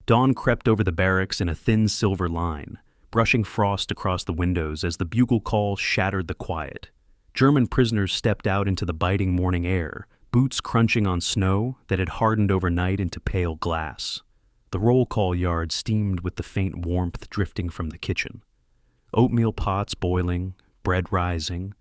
Dawn crept over the barracks in a thin silver line, brushing frost across the windows as the bugle call shattered the quiet. German prisoners stepped out into the biting morning air, boots crunching on snow that had hardened overnight into pale glass. The roll call yard steamed with the faint warmth drifting from the kitchen. Oatmeal pots boiling, bread rising,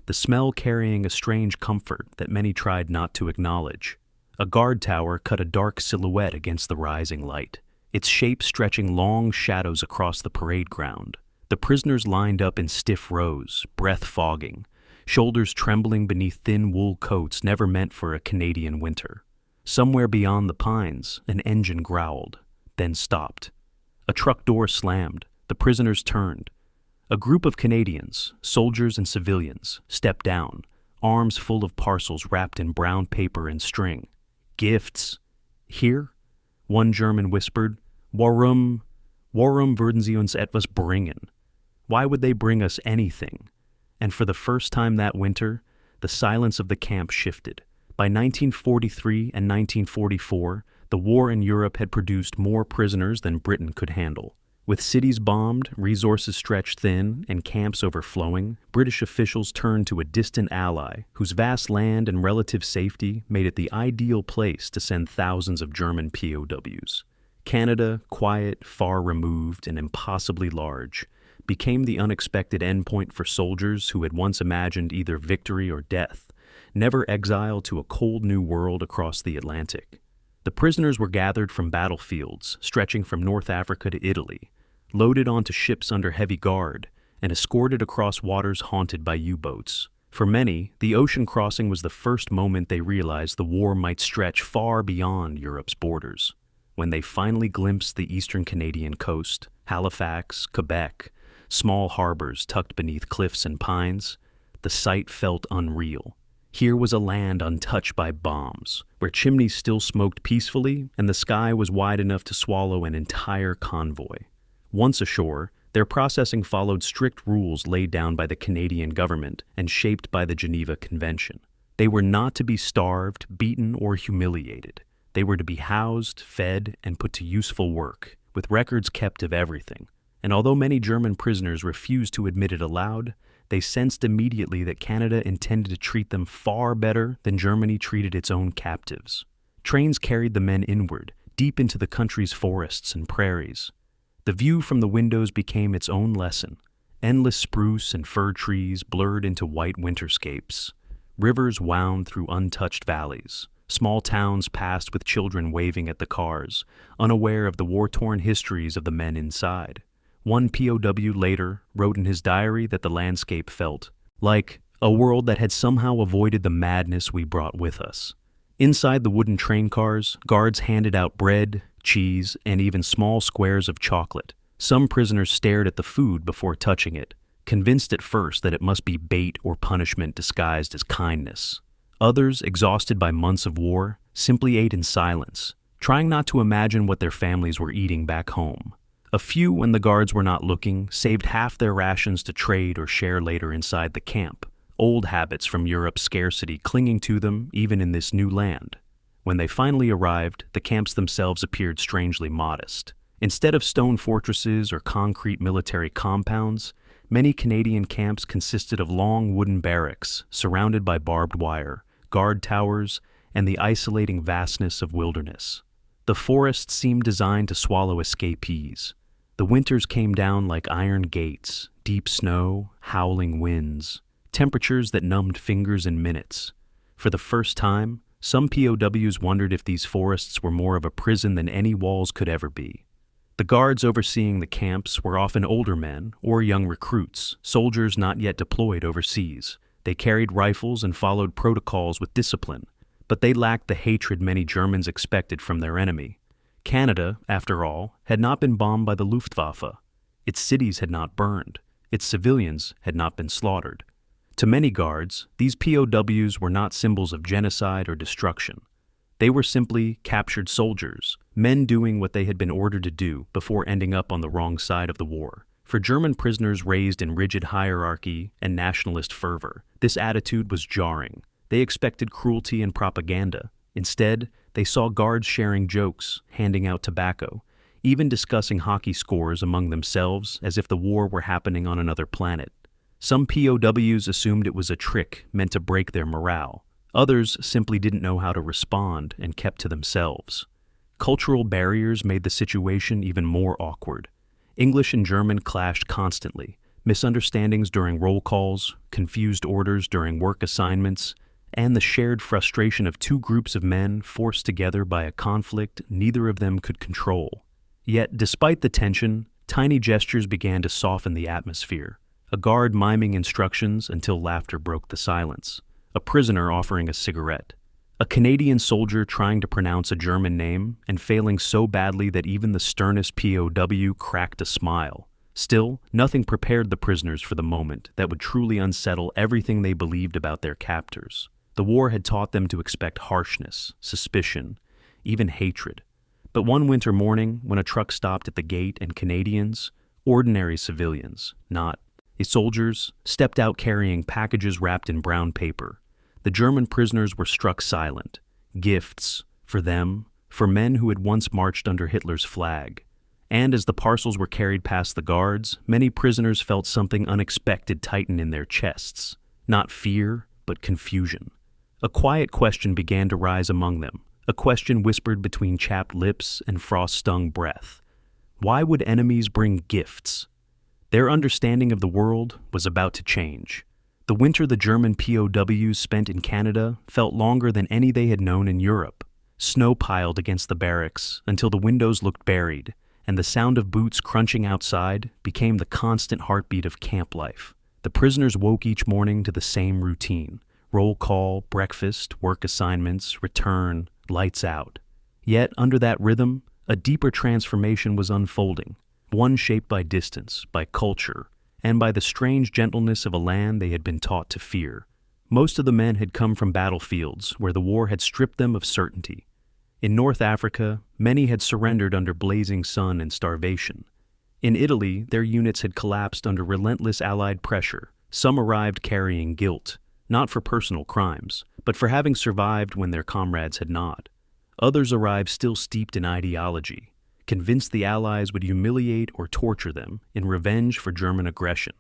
the smell carrying a strange comfort that many tried not to acknowledge. A guard tower cut a dark silhouette against the rising light, its shape stretching long shadows across the parade ground. The prisoners lined up in stiff rows, breath fogging, shoulders trembling beneath thin wool coats never meant for a Canadian winter. Somewhere beyond the pines, an engine growled, then stopped. A truck door slammed. The prisoners turned. A group of Canadians, soldiers and civilians, stepped down, arms full of parcels wrapped in brown paper and string. Gifts. Here? One German whispered, Warum würden Sie uns etwas bringen? Why would they bring us anything? And for the first time that winter, the silence of the camp shifted. By 1943 and 1944, the war in Europe had produced more prisoners than Britain could handle. With cities bombed, resources stretched thin, and camps overflowing, British officials turned to a distant ally whose vast land and relative safety made it the ideal place to send thousands of German POWs. Canada, quiet, far removed, and impossibly large, became the unexpected endpoint for soldiers who had once imagined either victory or death, never exiled to a cold new world across the Atlantic. The prisoners were gathered from battlefields stretching from North Africa to Italy, loaded onto ships under heavy guard, and escorted across waters haunted by U-boats. For many, the ocean crossing was the first moment they realized the war might stretch far beyond Europe's borders. When they finally glimpsed the eastern Canadian coast, Halifax, Quebec, small harbors tucked beneath cliffs and pines, the sight felt unreal. Here was a land untouched by bombs, where chimneys still smoked peacefully and the sky was wide enough to swallow an entire convoy. Once ashore, their processing followed strict rules laid down by the Canadian government and shaped by the Geneva Convention. They were not to be starved, beaten, or humiliated. They were to be housed, fed, and put to useful work, with records kept of everything. And although many German prisoners refused to admit it aloud, they sensed immediately that Canada intended to treat them far better than Germany treated its own captives. Trains carried the men inward, deep into the country's forests and prairies. The view from the windows became its own lesson. Endless spruce and fir trees blurred into white winterscapes. Rivers wound through untouched valleys. Small towns passed with children waving at the cars, unaware of the war-torn histories of the men inside. One POW later wrote in his diary that the landscape felt like a world that had somehow avoided the madness we brought with us. Inside the wooden train cars, guards handed out bread, cheese, and even small squares of chocolate. Some prisoners stared at the food before touching it, convinced at first that it must be bait or punishment disguised as kindness. Others, exhausted by months of war, simply ate in silence, trying not to imagine what their families were eating back home. A few, when the guards were not looking, saved half their rations to trade or share later inside the camp, old habits from Europe's scarcity clinging to them even in this new land. When they finally arrived, the camps themselves appeared strangely modest. Instead of stone fortresses or concrete military compounds, many Canadian camps consisted of long wooden barracks surrounded by barbed wire, guard towers, and the isolating vastness of wilderness. The forests seemed designed to swallow escapees. The winters came down like iron gates, deep snow, howling winds, temperatures that numbed fingers in minutes. For the first time, some POWs wondered if these forests were more of a prison than any walls could ever be. The guards overseeing the camps were often older men or young recruits, soldiers not yet deployed overseas. They carried rifles and followed protocols with discipline, but they lacked the hatred many Germans expected from their enemy. Canada, after all, had not been bombed by the Luftwaffe. Its cities had not burned. Its civilians had not been slaughtered. To many guards, these POWs were not symbols of genocide or destruction. They were simply captured soldiers, men doing what they had been ordered to do before ending up on the wrong side of the war. For German prisoners raised in rigid hierarchy and nationalist fervor, this attitude was jarring. They expected cruelty and propaganda. Instead, they saw guards sharing jokes, handing out tobacco, even discussing hockey scores among themselves as if the war were happening on another planet. Some POWs assumed it was a trick meant to break their morale. Others simply didn't know how to respond and kept to themselves. Cultural barriers made the situation even more awkward. English and German clashed constantly. Misunderstandings during roll calls, confused orders during work assignments, and the shared frustration of two groups of men forced together by a conflict neither of them could control. Yet, despite the tension, tiny gestures began to soften the atmosphere. A guard miming instructions until laughter broke the silence. A prisoner offering a cigarette. A Canadian soldier trying to pronounce a German name and failing so badly that even the sternest POW cracked a smile. Still, nothing prepared the prisoners for the moment that would truly unsettle everything they believed about their captors. The war had taught them to expect harshness, suspicion, even hatred. But one winter morning, when a truck stopped at the gate and Canadians, ordinary civilians, not soldiers, stepped out carrying packages wrapped in brown paper. The German prisoners were struck silent. Gifts, for them, for men who had once marched under Hitler's flag. And as the parcels were carried past the guards, many prisoners felt something unexpected tighten in their chests. Not fear, but confusion. A quiet question began to rise among them, a question whispered between chapped lips and frost-stung breath. Why would enemies bring gifts? Their understanding of the world was about to change. The winter the German POWs spent in Canada felt longer than any they had known in Europe. Snow piled against the barracks until the windows looked buried, and the sound of boots crunching outside became the constant heartbeat of camp life. The prisoners woke each morning to the same routine: roll call, breakfast, work assignments, return, lights out. Yet, under that rhythm, a deeper transformation was unfolding, one shaped by distance, by culture, and by the strange gentleness of a land they had been taught to fear. Most of the men had come from battlefields where the war had stripped them of certainty. In North Africa, many had surrendered under blazing sun and starvation. In Italy, their units had collapsed under relentless Allied pressure. Some arrived carrying guilt, not for personal crimes, but for having survived when their comrades had not. Others arrived still steeped in ideology, convinced the Allies would humiliate or torture them in revenge for German aggression.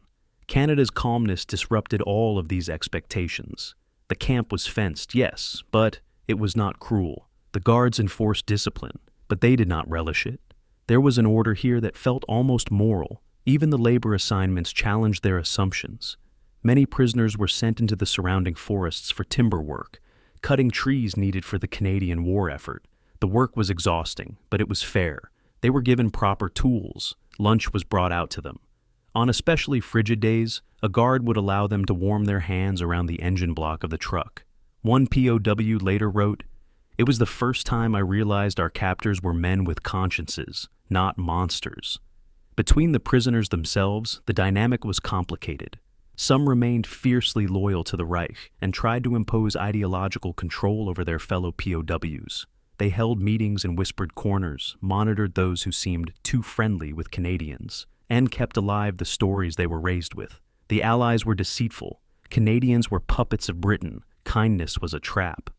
Canada's calmness disrupted all of these expectations. The camp was fenced, yes, but it was not cruel. The guards enforced discipline, but they did not relish it. There was an order here that felt almost moral. Even the labor assignments challenged their assumptions. Many prisoners were sent into the surrounding forests for timber work, cutting trees needed for the Canadian war effort. The work was exhausting, but it was fair. They were given proper tools. Lunch was brought out to them. On especially frigid days, a guard would allow them to warm their hands around the engine block of the truck. One POW later wrote, "It was the first time I realized our captors were men with consciences, not monsters." Between the prisoners themselves, the dynamic was complicated. Some remained fiercely loyal to the Reich and tried to impose ideological control over their fellow POWs. They held meetings in whispered corners, monitored those who seemed too friendly with Canadians, and kept alive the stories they were raised with. The Allies were deceitful. Canadians were puppets of Britain. Kindness was a trap.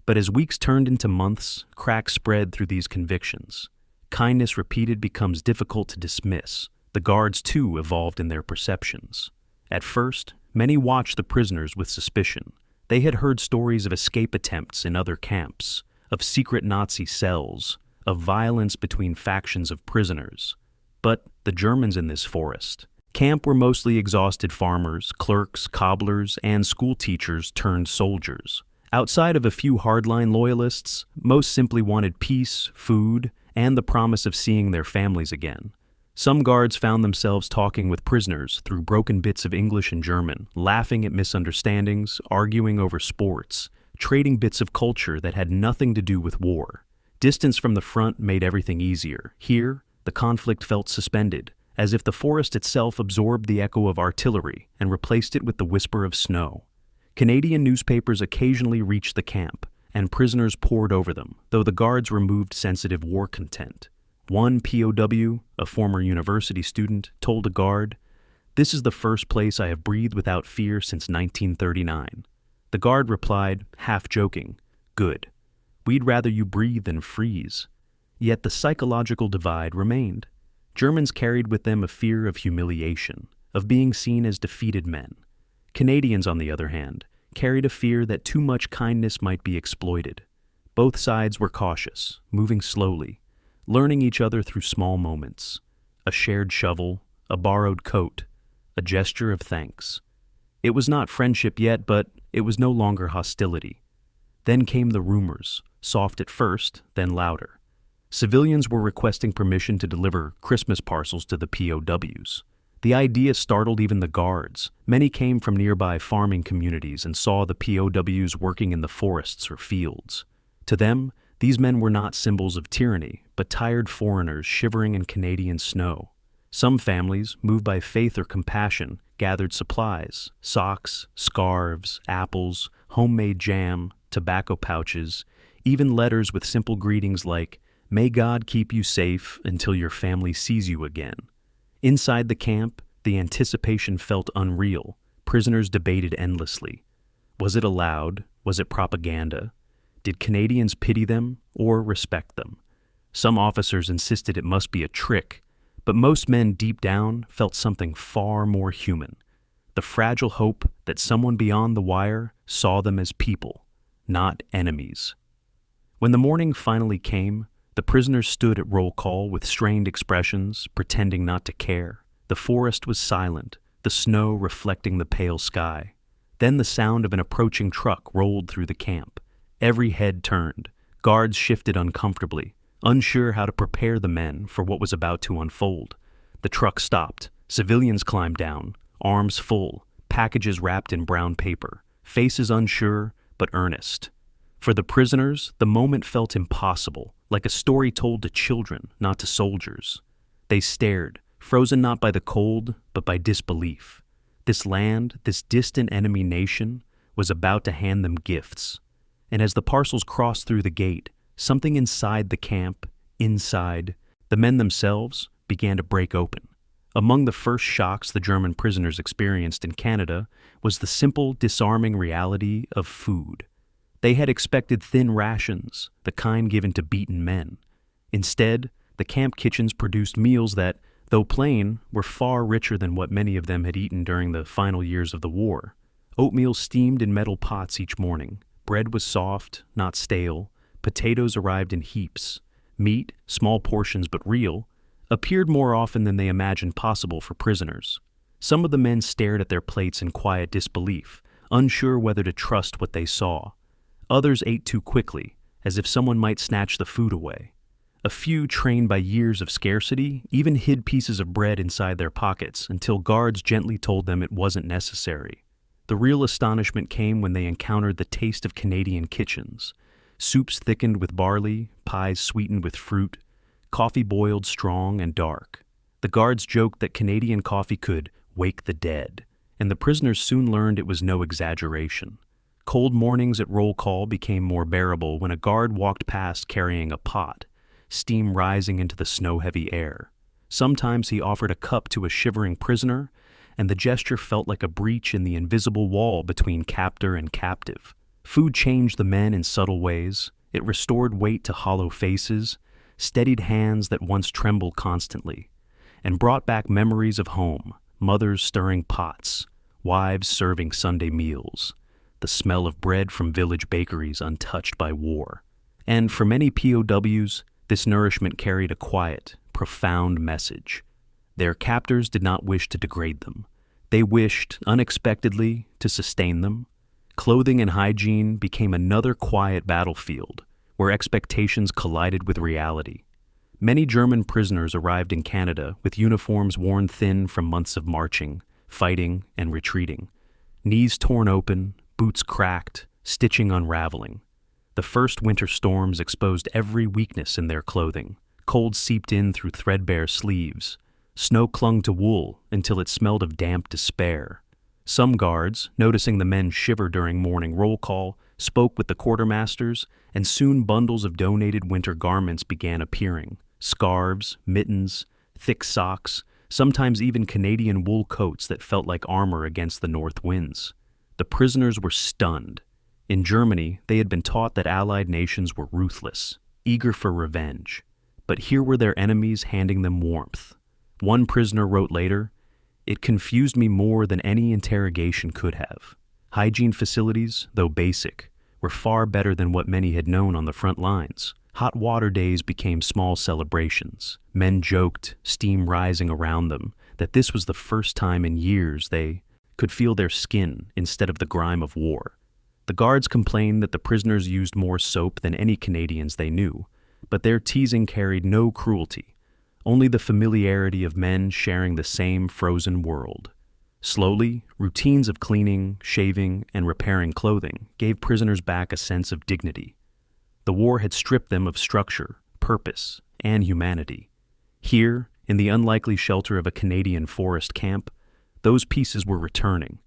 But as weeks turned into months, cracks spread through these convictions. Kindness repeated becomes difficult to dismiss. The guards, too, evolved in their perceptions. At first, many watched the prisoners with suspicion. They had heard stories of escape attempts in other camps, of secret Nazi cells, of violence between factions of prisoners. But the Germans in this forest camp were mostly exhausted farmers, clerks, cobblers, and school teachers turned soldiers. Outside of a few hardline loyalists, most simply wanted peace, food, and the promise of seeing their families again. Some guards found themselves talking with prisoners through broken bits of English and German, laughing at misunderstandings, arguing over sports, trading bits of culture that had nothing to do with war. Distance from the front made everything easier. Here, the conflict felt suspended, as if the forest itself absorbed the echo of artillery and replaced it with the whisper of snow. Canadian newspapers occasionally reached the camp, and prisoners pored over them, though the guards removed sensitive war content. One POW, a former university student, told a guard, "This is the first place I have breathed without fear since 1939. The guard replied, half joking, "Good. We'd rather you breathe than freeze." Yet the psychological divide remained. Germans carried with them a fear of humiliation, of being seen as defeated men. Canadians, on the other hand, carried a fear that too much kindness might be exploited. Both sides were cautious, moving slowly, learning each other through small moments. A shared shovel, a borrowed coat, a gesture of thanks. It was not friendship yet, but it was no longer hostility. Then came the rumors, soft at first, then louder. Civilians were requesting permission to deliver Christmas parcels to the POWs. The idea startled even the guards. Many came from nearby farming communities and saw the POWs working in the forests or fields. To them, these men were not symbols of tyranny, but tired foreigners shivering in Canadian snow. Some families, moved by faith or compassion, gathered supplies: socks, scarves, apples, homemade jam, tobacco pouches, even letters with simple greetings like, "May God keep you safe until your family sees you again." Inside the camp, the anticipation felt unreal. Prisoners debated endlessly. Was it allowed? Was it propaganda? Did Canadians pity them or respect them? Some officers insisted it must be a trick, but most men deep down felt something far more human. The fragile hope that someone beyond the wire saw them as people, not enemies. When the morning finally came, the prisoners stood at roll call with strained expressions, pretending not to care. The forest was silent, the snow reflecting the pale sky. Then the sound of an approaching truck rolled through the camp. Every head turned. Guards shifted uncomfortably, unsure how to prepare the men for what was about to unfold. The truck stopped. Civilians climbed down, arms full, packages wrapped in brown paper, faces unsure but earnest. For the prisoners, the moment felt impossible, like a story told to children, not to soldiers. They stared, frozen not by the cold, but by disbelief. This land, this distant enemy nation, was about to hand them gifts. And as the parcels crossed through the gate, something inside the camp, inside, the men themselves, began to break open. Among the first shocks the German prisoners experienced in Canada was the simple, disarming reality of food. They had expected thin rations, the kind given to beaten men. Instead, the camp kitchens produced meals that, though plain, were far richer than what many of them had eaten during the final years of the war. Oatmeal steamed in metal pots each morning. Bread was soft, not stale. Potatoes arrived in heaps. Meat, small portions but real, appeared more often than they imagined possible for prisoners. Some of the men stared at their plates in quiet disbelief, unsure whether to trust what they saw. Others ate too quickly, as if someone might snatch the food away. A few, trained by years of scarcity, even hid pieces of bread inside their pockets until guards gently told them it wasn't necessary. The real astonishment came when they encountered the taste of Canadian kitchens. Soups thickened with barley, pies sweetened with fruit, coffee boiled strong and dark. The guards joked that Canadian coffee could wake the dead, and the prisoners soon learned it was no exaggeration. Cold mornings at roll call became more bearable when a guard walked past carrying a pot, steam rising into the snow-heavy air. Sometimes he offered a cup to a shivering prisoner, and the gesture felt like a breach in the invisible wall between captor and captive. Food changed the men in subtle ways. It restored weight to hollow faces, steadied hands that once trembled constantly, and brought back memories of home, mothers stirring pots, wives serving Sunday meals, the smell of bread from village bakeries untouched by war. And for many POWs, this nourishment carried a quiet, profound message. Their captors did not wish to degrade them. They wished, unexpectedly, to sustain them. Clothing and hygiene became another quiet battlefield, where expectations collided with reality. Many German prisoners arrived in Canada with uniforms worn thin from months of marching, fighting, and retreating. Knees torn open, boots cracked, stitching unraveling. The first winter storms exposed every weakness in their clothing. Cold seeped in through threadbare sleeves. Snow clung to wool until it smelled of damp despair. Some guards, noticing the men shiver during morning roll call, spoke with the quartermasters, and soon bundles of donated winter garments began appearing. Scarves, mittens, thick socks, sometimes even Canadian wool coats that felt like armor against the north winds. The prisoners were stunned. In Germany, they had been taught that Allied nations were ruthless, eager for revenge. but here were their enemies handing them warmth. One prisoner wrote later, "It confused me more than any interrogation could have. Hygiene facilities, though basic, were far better than what many had known on the front lines. Hot water days became small celebrations. Men joked, steam rising around them, that this was the first time in years they could feel their skin instead of the grime of war. The guards complained that the prisoners used more soap than any Canadians they knew, but their teasing carried no cruelty, only the familiarity of men sharing the same frozen world. Slowly, routines of cleaning, shaving, and repairing clothing gave prisoners back a sense of dignity. The war had stripped them of structure, purpose, and humanity. Here, in the unlikely shelter of a Canadian forest camp, those pieces were returning.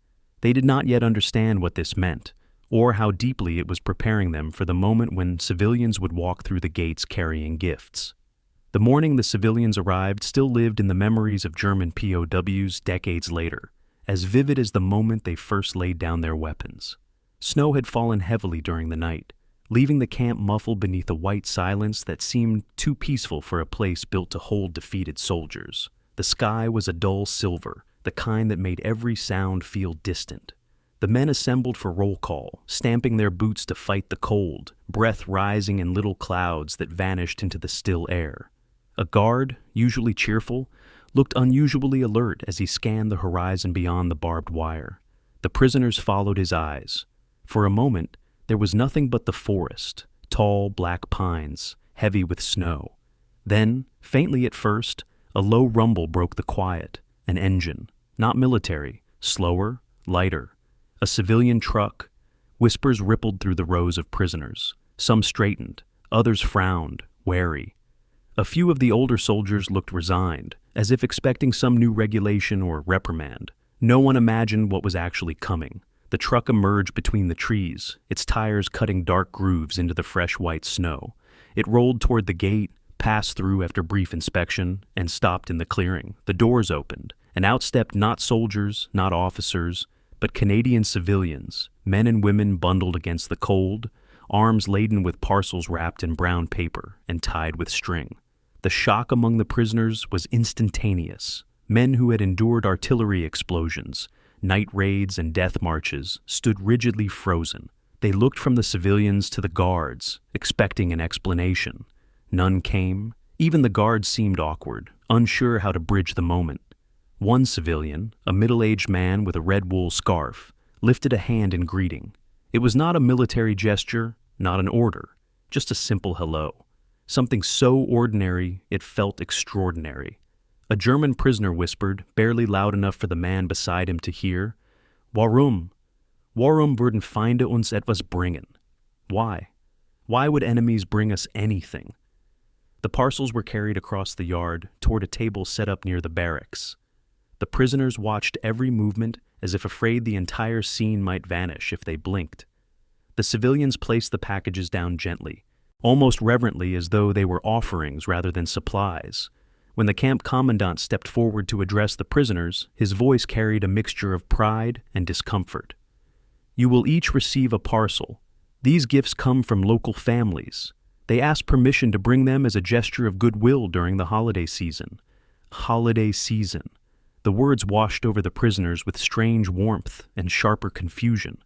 They did not yet understand what this meant, or how deeply it was preparing them for the moment when civilians would walk through the gates carrying gifts. The morning the civilians arrived still lived in the memories of German POWs decades later, as vivid as the moment they first laid down their weapons. Snow had fallen heavily during the night, leaving the camp muffled beneath a white silence that seemed too peaceful for a place built to hold defeated soldiers. The sky was a dull silver, the kind that made every sound feel distant. The men assembled for roll call, stamping their boots to fight the cold, breath rising in little clouds that vanished into the still air. A guard, usually cheerful, looked unusually alert as he scanned the horizon beyond the barbed wire. The prisoners followed his eyes. For a moment, there was nothing but the forest, tall black pines, heavy with snow. Then, faintly at first, a low rumble broke the quiet. An engine, not military, slower, lighter. A civilian truck. Whispers rippled through the rows of prisoners. Some straightened, others frowned, wary. A few of the older soldiers looked resigned, as if expecting some new regulation or reprimand. No one imagined what was actually coming. The truck emerged between the trees, its tires cutting dark grooves into the fresh white snow. It rolled toward the gate, passed through after brief inspection, and stopped in the clearing. The doors opened, and out stepped not soldiers, not officers, but Canadian civilians, men and women bundled against the cold, arms laden with parcels wrapped in brown paper and tied with string. The shock among the prisoners was instantaneous. Men who had endured artillery explosions, night raids, and death marches stood rigidly frozen. They looked from the civilians to the guards, expecting an explanation. None came. Even the guards seemed awkward, unsure how to bridge the moment. One civilian, a middle-aged man with a red wool scarf, lifted a hand in greeting. It was not a military gesture, not an order, just a simple hello. Something so ordinary it felt extraordinary. A German prisoner whispered, barely loud enough for the man beside him to hear, "Warum? Warum würden Feinde uns etwas bringen?" Why? Why would enemies bring us anything? The parcels were carried across the yard toward a table set up near the barracks. The prisoners watched every movement as if afraid the entire scene might vanish if they blinked. The civilians placed the packages down gently, almost reverently as though they were offerings rather than supplies. When the camp commandant stepped forward to address the prisoners, his voice carried a mixture of pride and discomfort. "You will each receive a parcel. These gifts come from local families. They ask permission to bring them as a gesture of goodwill during the holiday season." Holiday season. The words washed over the prisoners with strange warmth and sharper confusion.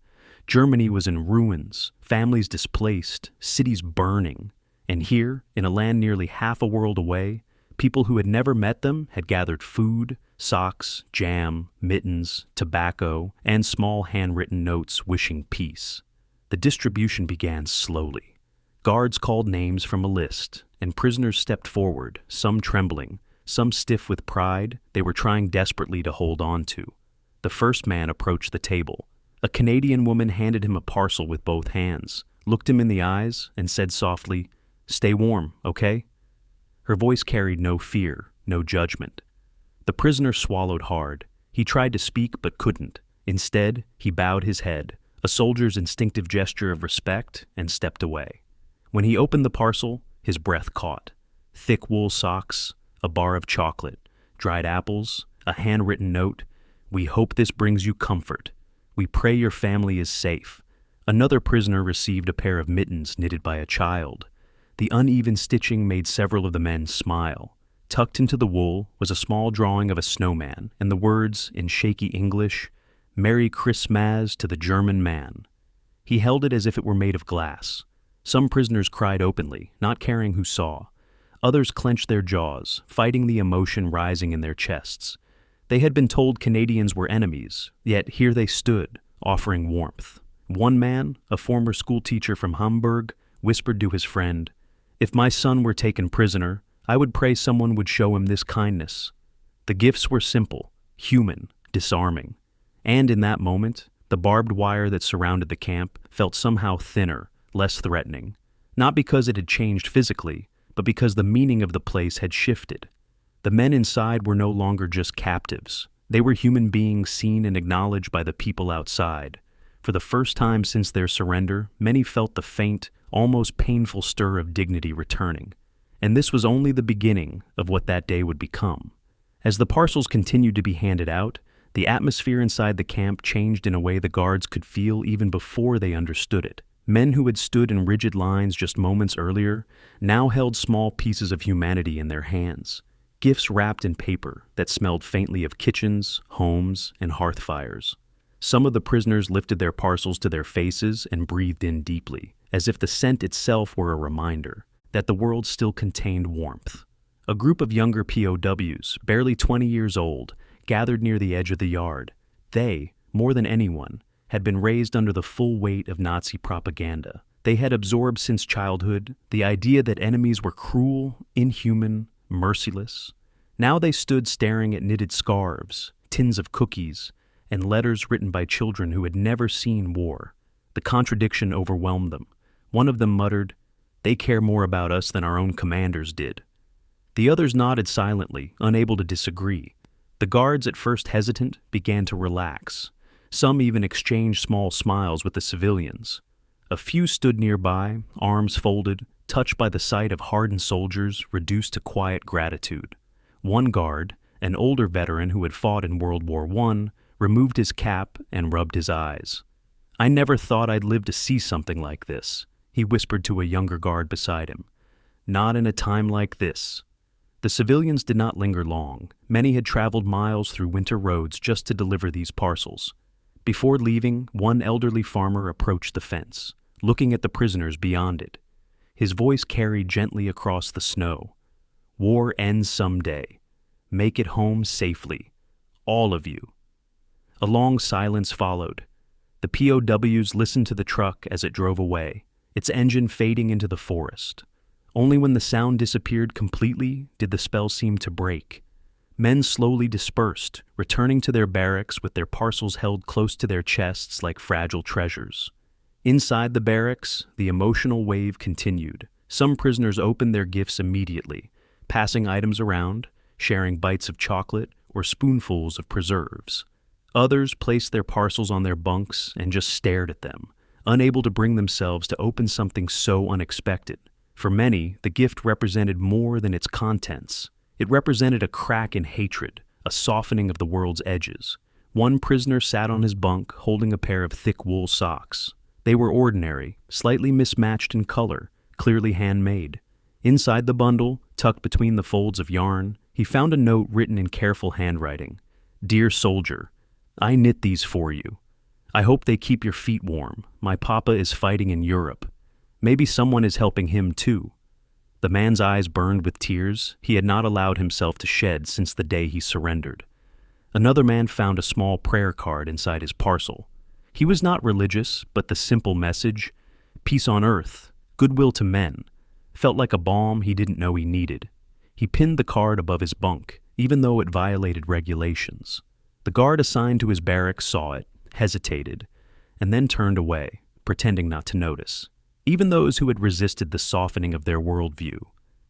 Germany was in ruins, families displaced, cities burning. And here, in a land nearly half a world away, people who had never met them had gathered food, socks, jam, mittens, tobacco, and small handwritten notes wishing peace. The distribution began slowly. Guards called names from a list, and prisoners stepped forward, some trembling, some stiff with pride they were trying desperately to hold on to. The first man approached the table. A Canadian woman handed him a parcel with both hands, looked him in the eyes, and said softly, "Stay warm, okay?" Her voice carried no fear, no judgment. The prisoner swallowed hard. He tried to speak but couldn't. Instead, he bowed his head, a soldier's instinctive gesture of respect, and stepped away. When he opened the parcel, his breath caught. Thick wool socks, a bar of chocolate, dried apples, a handwritten note. "We hope this brings you comfort. We pray your family is safe." Another prisoner received a pair of mittens knitted by a child. The uneven stitching made several of the men smile. Tucked into the wool was a small drawing of a snowman and the words, in shaky English, "Merry Christmas to the German man." He held it as if it were made of glass. Some prisoners cried openly, not caring who saw. Others clenched their jaws, fighting the emotion rising in their chests. They had been told Canadians were enemies, yet here they stood, offering warmth. One man, a former schoolteacher from Hamburg, whispered to his friend, "If my son were taken prisoner, I would pray someone would show him this kindness." The gifts were simple, human, disarming. And in that moment, the barbed wire that surrounded the camp felt somehow thinner, less threatening. Not because it had changed physically, but because the meaning of the place had shifted. The men inside were no longer just captives. They were human beings seen and acknowledged by the people outside. For the first time since their surrender, many felt the faint, almost painful stir of dignity returning. And this was only the beginning of what that day would become. As the parcels continued to be handed out, the atmosphere inside the camp changed in a way the guards could feel even before they understood it. Men who had stood in rigid lines just moments earlier now held small pieces of humanity in their hands, gifts wrapped in paper that smelled faintly of kitchens, homes, and hearth fires. Some of the prisoners lifted their parcels to their faces and breathed in deeply, as if the scent itself were a reminder that the world still contained warmth. A group of younger POWs, barely 20 years old, gathered near the edge of the yard. They, more than anyone, had been raised under the full weight of Nazi propaganda. They had absorbed since childhood the idea that enemies were cruel, inhuman, merciless. Now they stood staring at knitted scarves, tins of cookies, and letters written by children who had never seen war. The contradiction overwhelmed them. One of them muttered, "They care more about us than our own commanders did." The others nodded silently, unable to disagree. The guards, at first hesitant, began to relax. Some even exchanged small smiles with the civilians. A few stood nearby, arms folded, touched by the sight of hardened soldiers reduced to quiet gratitude. One guard, an older veteran who had fought in World War I, removed his cap and rubbed his eyes. "I never thought I'd live to see something like this," he whispered to a younger guard beside him. "Not in a time like this." The civilians did not linger long. Many had traveled miles through winter roads just to deliver these parcels. Before leaving, one elderly farmer approached the fence, looking at the prisoners beyond it. His voice carried gently across the snow. "War ends someday. Make it home safely. All of you." A long silence followed. The POWs listened to the truck as it drove away, its engine fading into the forest. Only when the sound disappeared completely did the spell seem to break. Men slowly dispersed, returning to their barracks with their parcels held close to their chests like fragile treasures. Inside the barracks, the emotional wave continued. Some prisoners opened their gifts immediately, passing items around, sharing bites of chocolate or spoonfuls of preserves. Others placed their parcels on their bunks and just stared at them, unable to bring themselves to open something so unexpected. For many, the gift represented more than its contents. It represented a crack in hatred, a softening of the world's edges. One prisoner sat on his bunk holding a pair of thick wool socks. They were ordinary, slightly mismatched in color, clearly handmade. Inside the bundle, tucked between the folds of yarn, he found a note written in careful handwriting. "Dear soldier, I knit these for you. I hope they keep your feet warm. My papa is fighting in Europe. Maybe someone is helping him too." The man's eyes burned with tears he had not allowed himself to shed since the day he surrendered. Another man found a small prayer card inside his parcel. He was not religious, but the simple message, "Peace on earth, goodwill to men," felt like a balm he didn't know he needed. He pinned the card above his bunk, even though it violated regulations. The guard assigned to his barracks saw it, hesitated, and then turned away, pretending not to notice. Even those who had resisted the softening of their worldview,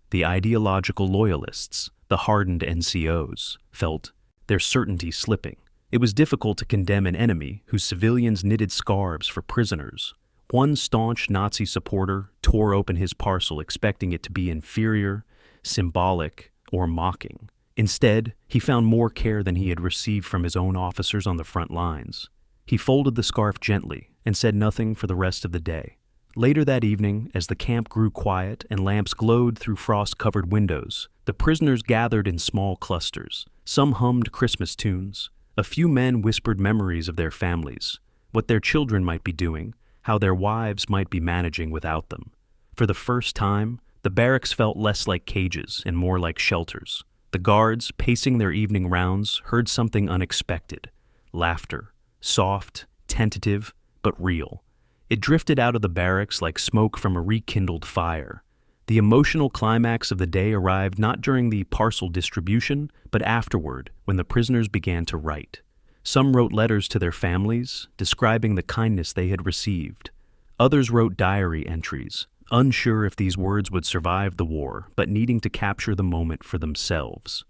the ideological loyalists, the hardened NCOs, felt their certainty slipping. It was difficult to condemn an enemy whose civilians knitted scarves for prisoners. One staunch Nazi supporter tore open his parcel expecting it to be inferior, symbolic, or mocking. Instead, he found more care than he had received from his own officers on the front lines. He folded the scarf gently and said nothing for the rest of the day. Later that evening, as the camp grew quiet and lamps glowed through frost-covered windows, the prisoners gathered in small clusters. Some hummed Christmas tunes. A few men whispered memories of their families, what their children might be doing, how their wives might be managing without them. For the first time, the barracks felt less like cages and more like shelters. The guards, pacing their evening rounds, heard something unexpected. Laughter. Soft, tentative, but real. It drifted out of the barracks like smoke from a rekindled fire. The emotional climax of the day arrived not during the parcel distribution, but afterward, when the prisoners began to write. Some wrote letters to their families, describing the kindness they had received. Others wrote diary entries, unsure if these words would survive the war, but needing to capture the moment for themselves.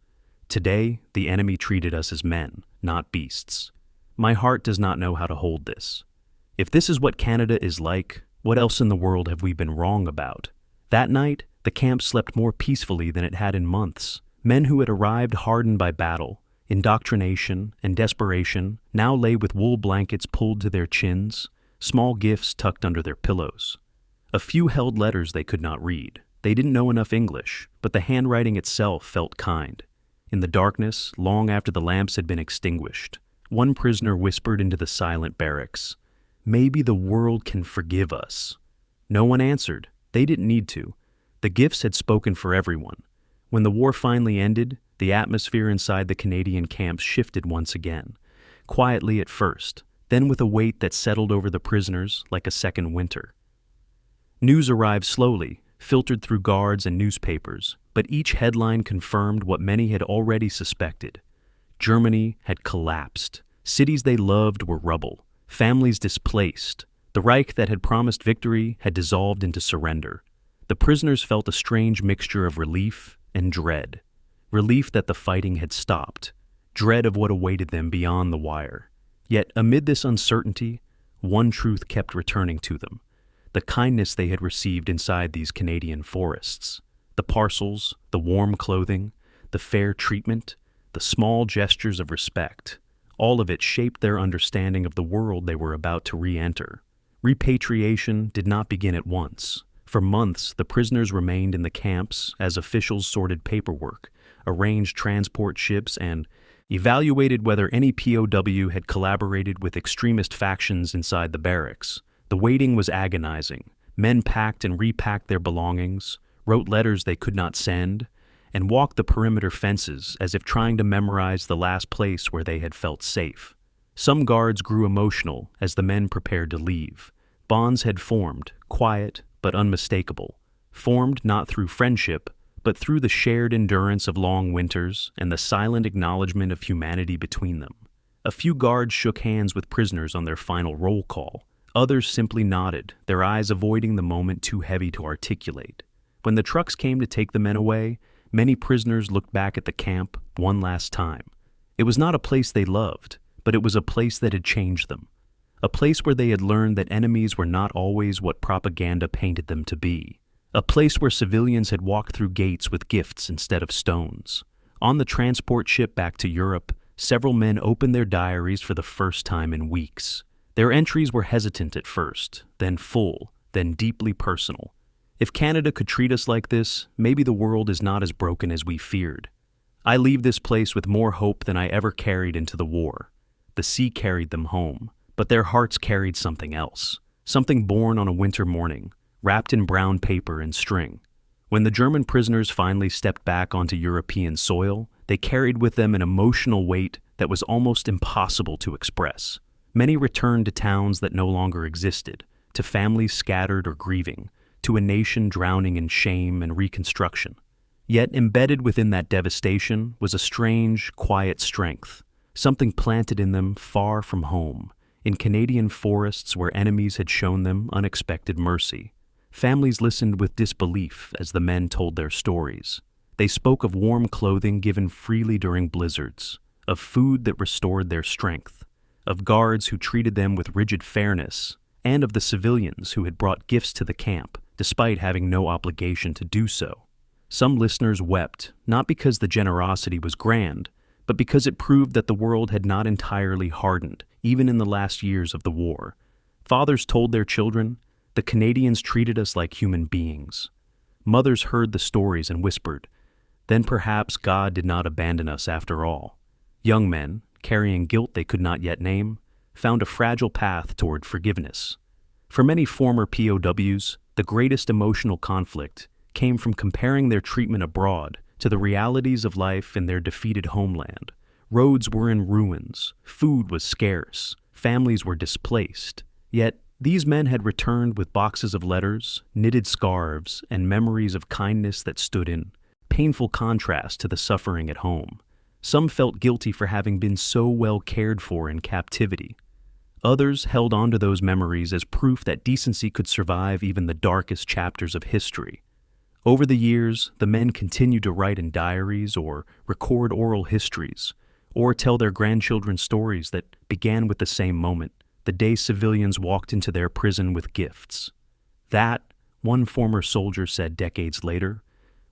Today, the enemy treated us as men, not beasts. My heart does not know how to hold this. If this is what Canada is like, what else in the world have we been wrong about? That night, the camp slept more peacefully than it had in months. Men who had arrived hardened by battle, indoctrination, and desperation now lay with wool blankets pulled to their chins, small gifts tucked under their pillows. A few held letters they could not read. They didn't know enough English, but the handwriting itself felt kind. In the darkness, long after the lamps had been extinguished, one prisoner whispered into the silent barracks, "Maybe the world can forgive us." No one answered. They didn't need to. The gifts had spoken for everyone. When the war finally ended, the atmosphere inside the Canadian camps shifted once again, quietly at first, then with a weight that settled over the prisoners like a second winter. News arrived slowly, filtered through guards and newspapers, but each headline confirmed what many had already suspected. Germany had collapsed. Cities they loved were rubble. Families displaced. The Reich that had promised victory had dissolved into surrender. The prisoners felt a strange mixture of relief and dread. Relief that the fighting had stopped. Dread of what awaited them beyond the wire. Yet amid this uncertainty, one truth kept returning to them. The kindness they had received inside these Canadian forests. The parcels, the warm clothing, the fair treatment, the small gestures of respect. All of it shaped their understanding of the world they were about to re-enter. Repatriation did not begin at once. For months, the prisoners remained in the camps as officials sorted paperwork, arranged transport ships, and evaluated whether any POW had collaborated with extremist factions inside the barracks. The waiting was agonizing. Men packed and repacked their belongings, wrote letters they could not send, and walked the perimeter fences as if trying to memorize the last place where they had felt safe. Some guards grew emotional as the men prepared to leave. Bonds had formed, quiet but unmistakable, formed not through friendship, but through the shared endurance of long winters and the silent acknowledgement of humanity between them. A few guards shook hands with prisoners on their final roll call. Others simply nodded, their eyes avoiding the moment too heavy to articulate. When the trucks came to take the men away, many prisoners looked back at the camp one last time. It was not a place they loved, but it was a place that had changed them. A place where they had learned that enemies were not always what propaganda painted them to be. A place where civilians had walked through gates with gifts instead of stones. On the transport ship back to Europe, several men opened their diaries for the first time in weeks. Their entries were hesitant at first, then full, then deeply personal. If Canada could treat us like this, maybe the world is not as broken as we feared. I leave this place with more hope than I ever carried into the war. The sea carried them home, but their hearts carried something else, something born on a winter morning, wrapped in brown paper and string. When the German prisoners finally stepped back onto European soil, they carried with them an emotional weight that was almost impossible to express. Many returned to towns that no longer existed, to families scattered or grieving, to a nation drowning in shame and reconstruction. Yet embedded within that devastation was a strange, quiet strength, something planted in them far from home, in Canadian forests where enemies had shown them unexpected mercy. Families listened with disbelief as the men told their stories. They spoke of warm clothing given freely during blizzards, of food that restored their strength, of guards who treated them with rigid fairness, and of the civilians who had brought gifts to the camp, despite having no obligation to do so. Some listeners wept, not because the generosity was grand, but because it proved that the world had not entirely hardened, even in the last years of the war. Fathers told their children, The Canadians treated us like human beings. Mothers heard the stories and whispered, "Then perhaps God did not abandon us after all." Young men, carrying guilt they could not yet name, found a fragile path toward forgiveness. For many former POWs, the greatest emotional conflict came from comparing their treatment abroad to the realities of life in their defeated homeland. Roads were in ruins, food was scarce, families were displaced. Yet, these men had returned with boxes of letters, knitted scarves, and memories of kindness that stood in painful contrast to the suffering at home. Some felt guilty for having been so well cared for in captivity. Others held on to those memories as proof that decency could survive even the darkest chapters of history. Over the years, the men continued to write in diaries or record oral histories, or tell their grandchildren stories that began with the same moment, the day civilians walked into their prison with gifts. That, one former soldier said decades later,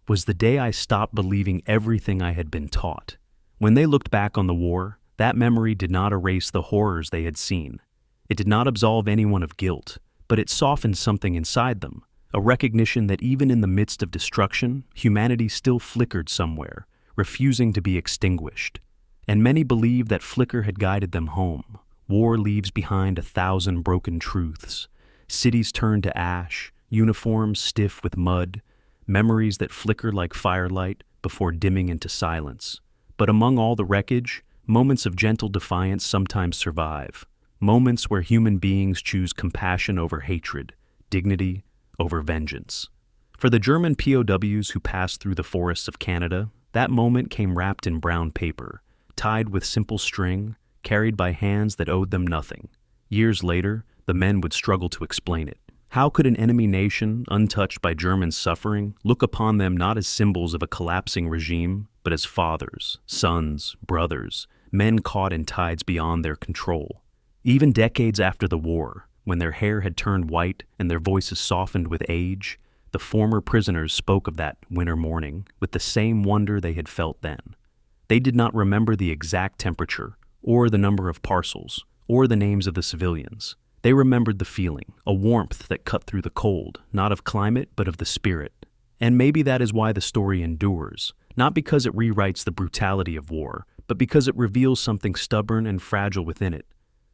was the day I stopped believing everything I had been taught. When they looked back on the war, that memory did not erase the horrors they had seen. It did not absolve anyone of guilt, but it softened something inside them, a recognition that even in the midst of destruction, humanity still flickered somewhere, refusing to be extinguished. And many believed that flicker had guided them home. War leaves behind 1,000 broken truths. Cities turn to ash, uniforms stiff with mud, memories that flicker like firelight before dimming into silence. But among all the wreckage, moments of gentle defiance sometimes survive. Moments where human beings choose compassion over hatred, dignity over vengeance. For the German POWs who passed through the forests of Canada, that moment came wrapped in brown paper, tied with simple string, carried by hands that owed them nothing. Years later, the men would struggle to explain it. How could an enemy nation, untouched by German suffering, look upon them not as symbols of a collapsing regime, but as fathers, sons, brothers, men caught in tides beyond their control? Even decades after the war, when their hair had turned white and their voices softened with age, the former prisoners spoke of that winter morning with the same wonder they had felt then. They did not remember the exact temperature, or the number of parcels, or the names of the civilians. They remembered the feeling, a warmth that cut through the cold, not of climate, but of the spirit. And maybe that is why the story endures, not because it rewrites the brutality of war, but because it reveals something stubborn and fragile within it,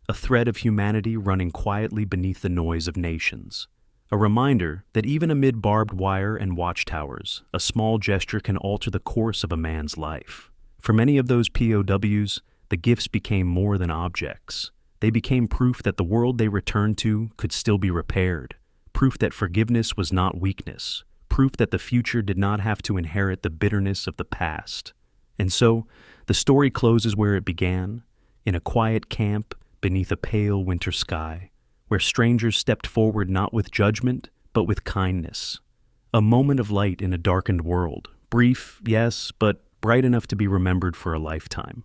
a thread of humanity running quietly beneath the noise of nations. A reminder that even amid barbed wire and watchtowers, a small gesture can alter the course of a man's life. For many of those POWs, the gifts became more than objects. They became proof that the world they returned to could still be repaired, proof that forgiveness was not weakness, proof that the future did not have to inherit the bitterness of the past. And so, the story closes where it began, in a quiet camp beneath a pale winter sky, where strangers stepped forward not with judgment, but with kindness. A moment of light in a darkened world, brief, yes, but bright enough to be remembered for a lifetime.